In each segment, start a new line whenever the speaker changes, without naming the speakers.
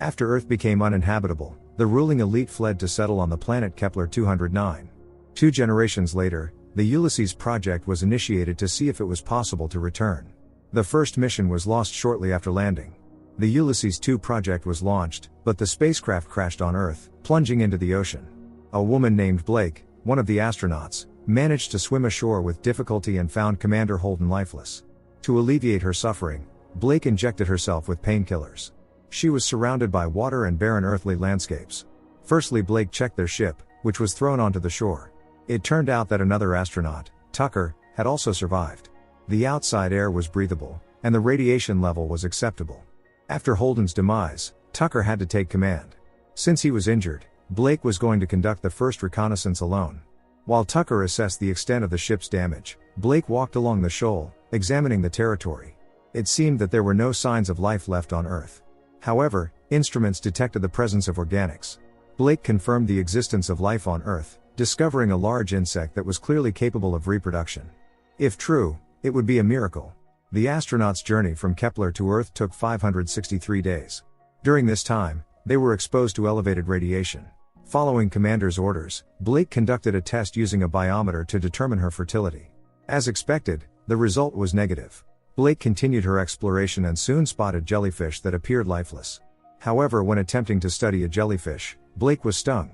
After Earth became uninhabitable, the ruling elite fled to settle on the planet Kepler-209. 2 generations later, the Ulysses project was initiated to see if it was possible to return. The first mission was lost shortly after landing. The Ulysses 2 project was launched, but the spacecraft crashed on Earth, plunging into the ocean. A woman named Blake, one of the astronauts, managed to swim ashore with difficulty and found Commander Holden lifeless. To alleviate her suffering, Blake injected herself with painkillers. She was surrounded by water and barren earthly landscapes. Firstly, Blake checked their ship, which was thrown onto the shore. It turned out that another astronaut, Tucker, had also survived. The outside air was breathable, and the radiation level was acceptable. After Holden's demise, Tucker had to take command. Since he was injured, Blake was going to conduct the first reconnaissance alone. While Tucker assessed the extent of the ship's damage, Blake walked along the shoal, examining the territory. It seemed that there were no signs of life left on Earth. However, instruments detected the presence of organics. Blake confirmed the existence of life on Earth, discovering a large insect that was clearly capable of reproduction. If true, it would be a miracle. The astronauts' journey from Kepler to Earth took 563 days. During this time, they were exposed to elevated radiation. Following Commander's orders, Blake conducted a test using a biometer to determine her fertility. As expected, the result was negative. Blake continued her exploration and soon spotted jellyfish that appeared lifeless. However, when attempting to study a jellyfish, Blake was stung.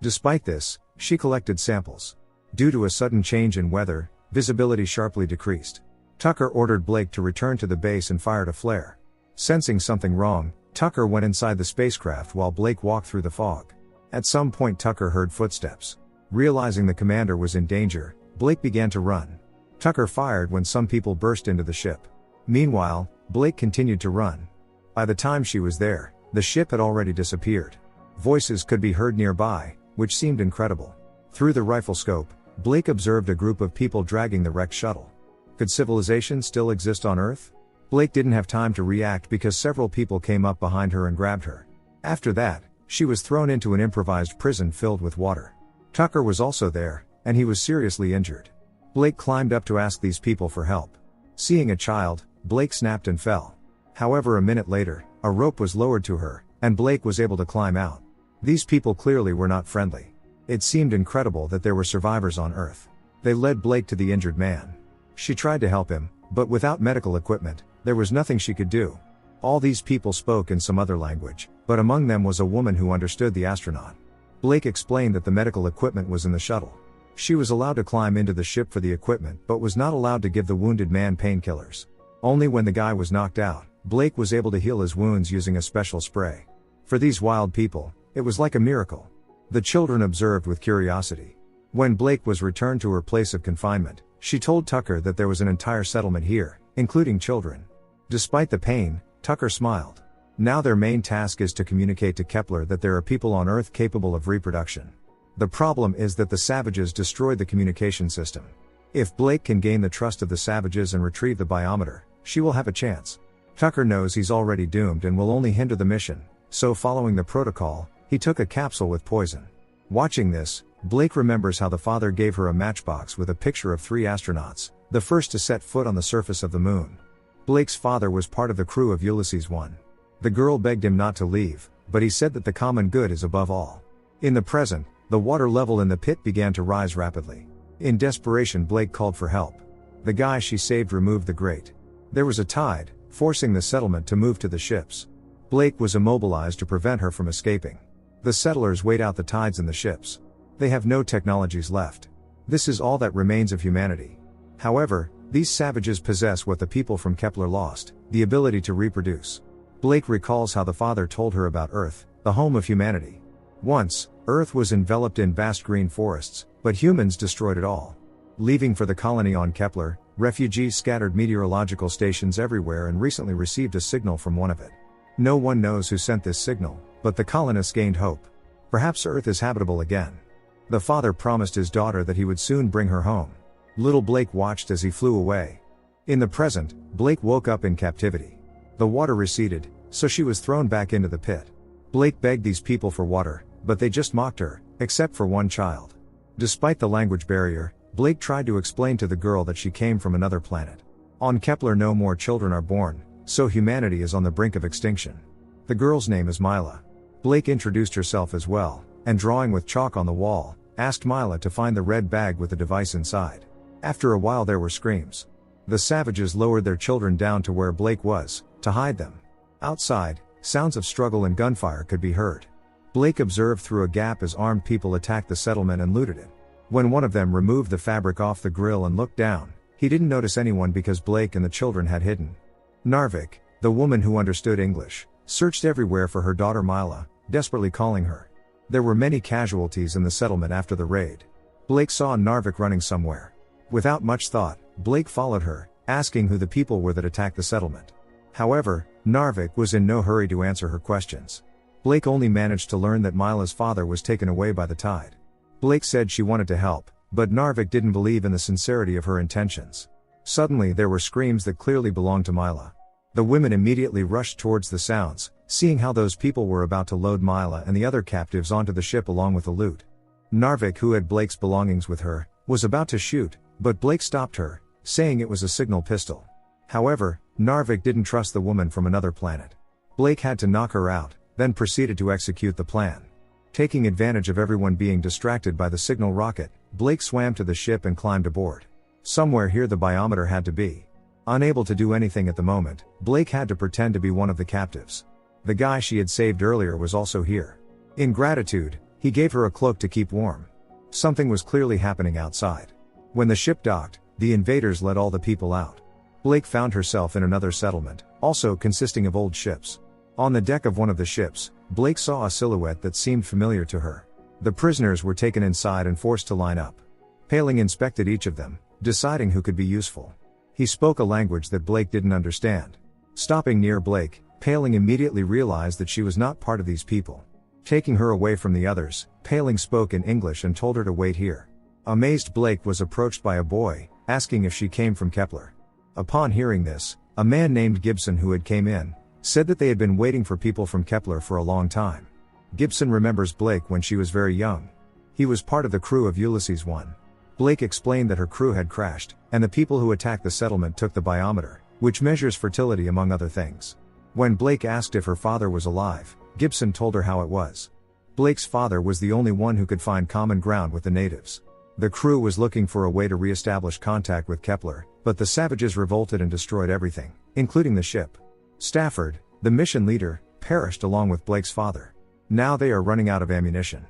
Despite this, she collected samples. Due to a sudden change in weather, visibility sharply decreased. Tucker ordered Blake to return to the base and fired a flare. Sensing something wrong, Tucker went inside the spacecraft while Blake walked through the fog. At some point, Tucker heard footsteps. Realizing the commander was in danger, Blake began to run. Tucker fired when some people burst into the ship. Meanwhile, Blake continued to run. By the time she was there, the ship had already disappeared. Voices could be heard nearby, which seemed incredible. Through the rifle scope, Blake observed a group of people dragging the wrecked shuttle. Could civilization still exist on Earth? Blake didn't have time to react because several people came up behind her and grabbed her. After that, she was thrown into an improvised prison filled with water. Tucker was also there, and he was seriously injured. Blake climbed up to ask these people for help. Seeing a child, Blake snapped and fell. However, a minute later, a rope was lowered to her, and Blake was able to climb out. These people clearly were not friendly. It seemed incredible that there were survivors on Earth. They led Blake to the injured man. She tried to help him, but without medical equipment, there was nothing she could do. All these people spoke in some other language, but among them was a woman who understood the astronaut. Blake explained that the medical equipment was in the shuttle. She was allowed to climb into the ship for the equipment but was not allowed to give the wounded man painkillers. Only when the guy was knocked out, Blake was able to heal his wounds using a special spray. For these wild people, it was like a miracle. The children observed with curiosity. When Blake was returned to her place of confinement, she told Tucker that there was an entire settlement here, including children. Despite the pain, Tucker smiled. Now their main task is to communicate to Kepler that there are people on Earth capable of reproduction. The problem is that the savages destroyed the communication system. If Blake can gain the trust of the savages and retrieve the biometer, she will have a chance. Tucker knows he's already doomed and will only hinder the mission, so following the protocol, he took a capsule with poison. Watching this, Blake remembers how the father gave her a matchbox with a picture of 3 astronauts, the first to set foot on the surface of the moon. Blake's father was part of the crew of Ulysses 1. The girl begged him not to leave, but he said that the common good is above all. In the present, the water level in the pit began to rise rapidly. In desperation, Blake called for help. The guy she saved removed the grate. There was a tide, forcing the settlement to move to the ships. Blake was immobilized to prevent her from escaping. The settlers wait out the tides in the ships. They have no technologies left. This is all that remains of humanity. However, these savages possess what the people from Kepler lost, the ability to reproduce. Blake recalls how the father told her about Earth, the home of humanity. Once, Earth was enveloped in vast green forests, but humans destroyed it all. Leaving for the colony on Kepler, refugees scattered meteorological stations everywhere and recently received a signal from one of it. No one knows who sent this signal, but the colonists gained hope. Perhaps Earth is habitable again. The father promised his daughter that he would soon bring her home. Little Blake watched as he flew away. In the present, Blake woke up in captivity. The water receded, so she was thrown back into the pit. Blake begged these people for water, but they just mocked her, except for one child. Despite the language barrier, Blake tried to explain to the girl that she came from another planet. On Kepler, no more children are born, so humanity is on the brink of extinction. The girl's name is Mila. Blake introduced herself as well, and drawing with chalk on the wall, asked Mila to find the red bag with the device inside. After a while there were screams. The savages lowered their children down to where Blake was, to hide them. Outside, sounds of struggle and gunfire could be heard. Blake observed through a gap as armed people attacked the settlement and looted it. When one of them removed the fabric off the grill and looked down, he didn't notice anyone because Blake and the children had hidden. Narvik, the woman who understood English, searched everywhere for her daughter Mila, desperately calling her. There were many casualties in the settlement after the raid. Blake saw Narvik running somewhere. Without much thought, Blake followed her, asking who the people were that attacked the settlement. However, Narvik was in no hurry to answer her questions. Blake only managed to learn that Mila's father was taken away by the tide. Blake said she wanted to help, but Narvik didn't believe in the sincerity of her intentions. Suddenly there were screams that clearly belonged to Mila. The women immediately rushed towards the sounds, seeing how those people were about to load Mila and the other captives onto the ship along with the loot. Narvik, who had Blake's belongings with her, was about to shoot, but Blake stopped her, saying it was a signal pistol. However, Narvik didn't trust the woman from another planet. Blake had to knock her out, then proceeded to execute the plan. Taking advantage of everyone being distracted by the signal rocket, Blake swam to the ship and climbed aboard. Somewhere here the biometer had to be. Unable to do anything at the moment, Blake had to pretend to be one of the captives. The guy she had saved earlier was also here. In gratitude, he gave her a cloak to keep warm. Something was clearly happening outside. When the ship docked, the invaders let all the people out. Blake found herself in another settlement, also consisting of old ships. On the deck of one of the ships, Blake saw a silhouette that seemed familiar to her. The prisoners were taken inside and forced to line up. Paling inspected each of them, deciding who could be useful. He spoke a language that Blake didn't understand. Stopping near Blake, Paling immediately realized that she was not part of these people. Taking her away from the others, Paling spoke in English and told her to wait here. Amazed, Blake was approached by a boy, asking if she came from Kepler. Upon hearing this, a man named Gibson who had came in, said that they had been waiting for people from Kepler for a long time. Gibson remembers Blake when she was very young. He was part of the crew of Ulysses 1. Blake explained that her crew had crashed, and the people who attacked the settlement took the biometer, which measures fertility among other things. When Blake asked if her father was alive, Gibson told her how it was. Blake's father was the only one who could find common ground with the natives. The crew was looking for a way to re-establish contact with Kepler, but the savages revolted and destroyed everything, including the ship. Stafford, the mission leader, perished along with Blake's father. Now they are running out of ammunition.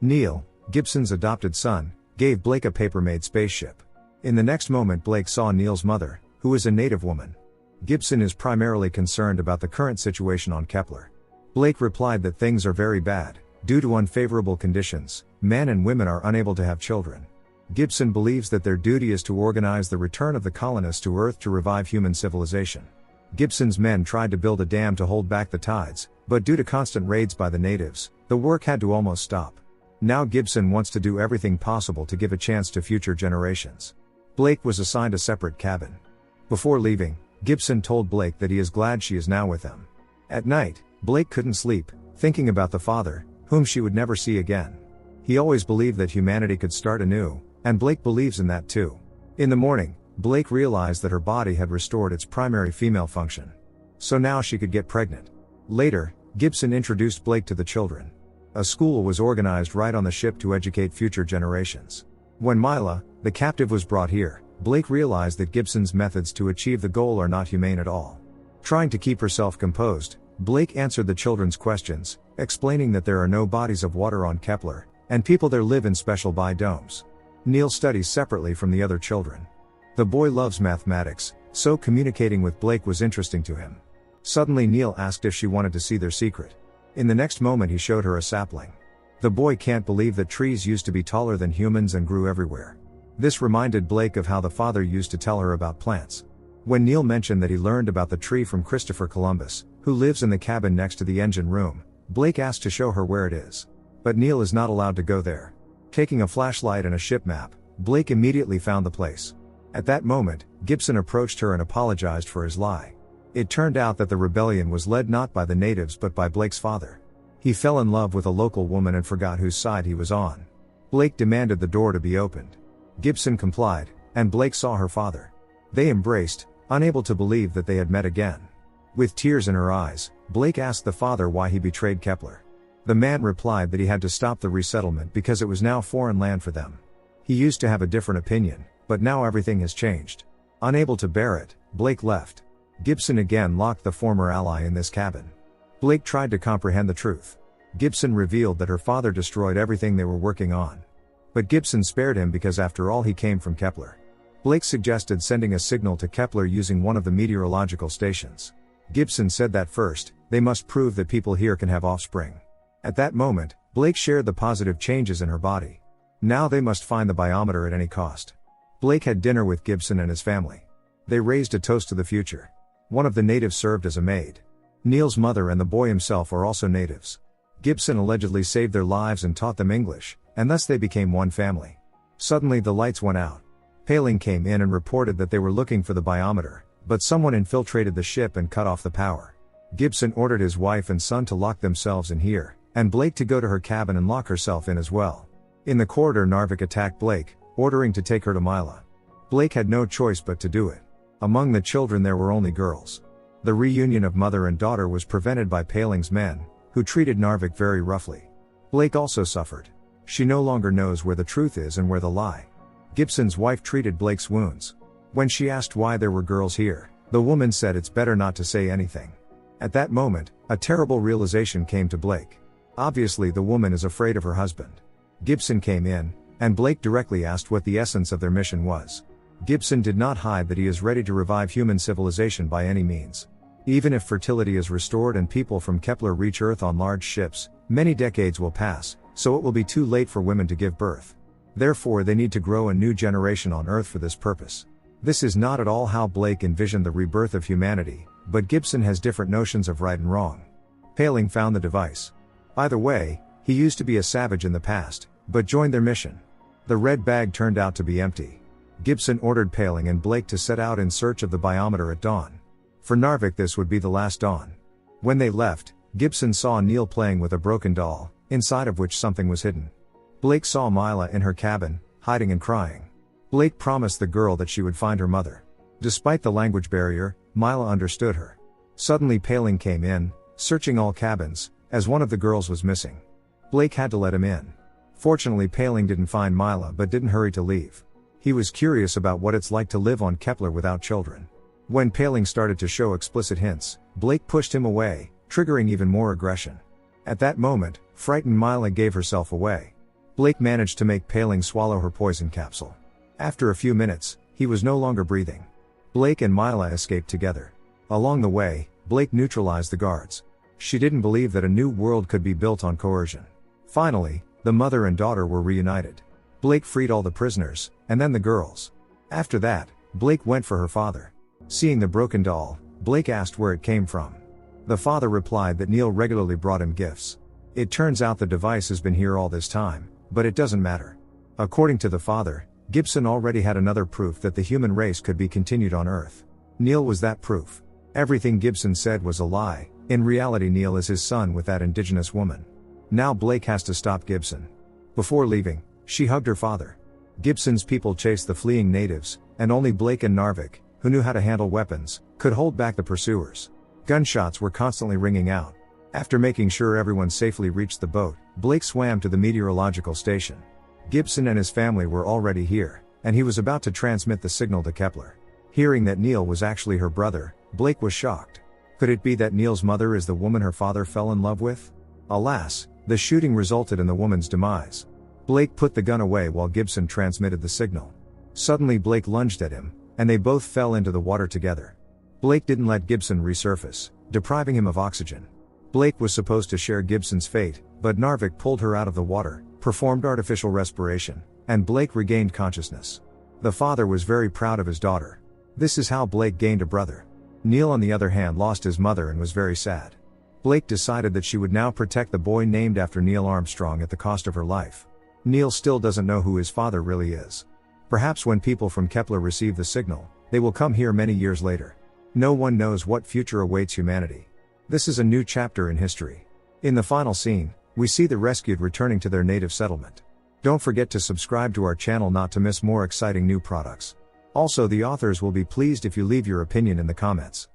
Neil, Gibson's adopted son, gave Blake a paper-made spaceship. In the next moment Blake saw Neil's mother, who is a native woman. Gibson is primarily concerned about the current situation on Kepler. Blake replied that things are very bad. Due to unfavorable conditions, men and women are unable to have children. Gibson believes that their duty is to organize the return of the colonists to Earth to revive human civilization. Gibson's men tried to build a dam to hold back the tides, but due to constant raids by the natives, the work had to almost stop. Now Gibson wants to do everything possible to give a chance to future generations. Blake was assigned a separate cabin. Before leaving, Gibson told Blake that he is glad she is now with them. At night, Blake couldn't sleep, thinking about the father, whom she would never see again. He always believed that humanity could start anew, and Blake believes in that too. In the morning, Blake realized that her body had restored its primary female function. So now she could get pregnant. Later, Gibson introduced Blake to the children. A school was organized right on the ship to educate future generations. When Mila, the captive, was brought here, Blake realized that Gibson's methods to achieve the goal are not humane at all. Trying to keep herself composed, Blake answered the children's questions, explaining that there are no bodies of water on Kepler, and people there live in special biomes. Neil studies separately from the other children. The boy loves mathematics, so communicating with Blake was interesting to him. Suddenly Neil asked if she wanted to see their secret. In the next moment he showed her a sapling. The boy can't believe that trees used to be taller than humans and grew everywhere. This reminded Blake of how the father used to tell her about plants. When Neil mentioned that he learned about the tree from Christopher Columbus, who lives in the cabin next to the engine room, Blake asked to show her where it is. But Neil is not allowed to go there. Taking a flashlight and a ship map, Blake immediately found the place. At that moment, Gibson approached her and apologized for his lie. It turned out that the rebellion was led not by the natives but by Blake's father. He fell in love with a local woman and forgot whose side he was on. Blake demanded the door to be opened. Gibson complied, and Blake saw her father. They embraced, unable to believe that they had met again. With tears in her eyes, Blake asked the father why he betrayed Kepler. The man replied that he had to stop the resettlement because it was now foreign land for them. He used to have a different opinion, but now everything has changed. Unable to bear it, Blake left. Gibson again locked the former ally in this cabin. Blake tried to comprehend the truth. Gibson revealed that her father destroyed everything they were working on. But Gibson spared him because after all he came from Kepler. Blake suggested sending a signal to Kepler using one of the meteorological stations. Gibson said that first, they must prove that people here can have offspring. At that moment, Blake shared the positive changes in her body. Now they must find the biometer at any cost. Blake had dinner with Gibson and his family. They raised a toast to the future. One of the natives served as a maid. Neil's mother and the boy himself are also natives. Gibson allegedly saved their lives and taught them English, and thus they became one family. Suddenly the lights went out. Paling came in and reported that they were looking for the biometer, but someone infiltrated the ship and cut off the power. Gibson ordered his wife and son to lock themselves in here, and Blake to go to her cabin and lock herself in as well. In the corridor, Narvik attacked Blake, ordering to take her to Mila. Blake had no choice but to do it. Among the children there were only girls. The reunion of mother and daughter was prevented by Paling's men, who treated Narvik very roughly. Blake also suffered. She no longer knows where the truth is and where the lie. Gibson's wife treated Blake's wounds. When she asked why there were girls here, the woman said it's better not to say anything. At that moment, a terrible realization came to Blake. Obviously the woman is afraid of her husband. Gibson came in, and Blake directly asked what the essence of their mission was. Gibson did not hide that he is ready to revive human civilization by any means. Even if fertility is restored and people from Kepler reach Earth on large ships, many decades will pass, so it will be too late for women to give birth. Therefore they need to grow a new generation on Earth for this purpose. This is not at all how Blake envisioned the rebirth of humanity, but Gibson has different notions of right and wrong. Paling found the device. Either way, he used to be a savage in the past, but joined their mission. The red bag turned out to be empty. Gibson ordered Paling and Blake to set out in search of the biometer at dawn. For Narvik this would be the last dawn. When they left, Gibson saw Neil playing with a broken doll, inside of which something was hidden. Blake saw Mila in her cabin, hiding and crying. Blake promised the girl that she would find her mother. Despite the language barrier, Mila understood her. Suddenly Paling came in, searching all cabins, as one of the girls was missing. Blake had to let him in. Fortunately Paling didn't find Mila but didn't hurry to leave. He was curious about what it's like to live on Kepler without children. When Paling started to show explicit hints, Blake pushed him away, triggering even more aggression. At that moment, frightened Mila gave herself away. Blake managed to make Paling swallow her poison capsule. After a few minutes, he was no longer breathing. Blake and Mila escaped together. Along the way, Blake neutralized the guards. She didn't believe that a new world could be built on coercion. Finally, the mother and daughter were reunited. Blake freed all the prisoners, and then the girls. After that, Blake went for her father. Seeing the broken doll, Blake asked where it came from. The father replied that Neil regularly brought him gifts. It turns out the device has been here all this time, but it doesn't matter. According to the father, Gibson already had another proof that the human race could be continued on Earth. Neil was that proof. Everything Gibson said was a lie. In reality Neil is his son with that indigenous woman. Now Blake has to stop Gibson. Before leaving, she hugged her father. Gibson's people chased the fleeing natives, and only Blake and Narvik, who knew how to handle weapons, could hold back the pursuers. Gunshots were constantly ringing out. After making sure everyone safely reached the boat, Blake swam to the meteorological station. Gibson and his family were already here, and he was about to transmit the signal to Kepler. Hearing that Neil was actually her brother, Blake was shocked. Could it be that Neil's mother is the woman her father fell in love with? Alas, the shooting resulted in the woman's demise. Blake put the gun away while Gibson transmitted the signal. Suddenly Blake lunged at him, and they both fell into the water together. Blake didn't let Gibson resurface, depriving him of oxygen. Blake was supposed to share Gibson's fate, but Narvik pulled her out of the water, performed artificial respiration, and Blake regained consciousness. The father was very proud of his daughter. This is how Blake gained a brother. Neil on the other hand lost his mother and was very sad. Blake decided that she would now protect the boy named after Neil Armstrong at the cost of her life. Neil still doesn't know who his father really is. Perhaps when people from Kepler receive the signal, they will come here many years later. No one knows what future awaits humanity. This is a new chapter in history. In the final scene, we see the rescued returning to their native settlement. Don't forget to subscribe to our channel not to miss more exciting new products. Also, the authors will be pleased if you leave your opinion in the comments.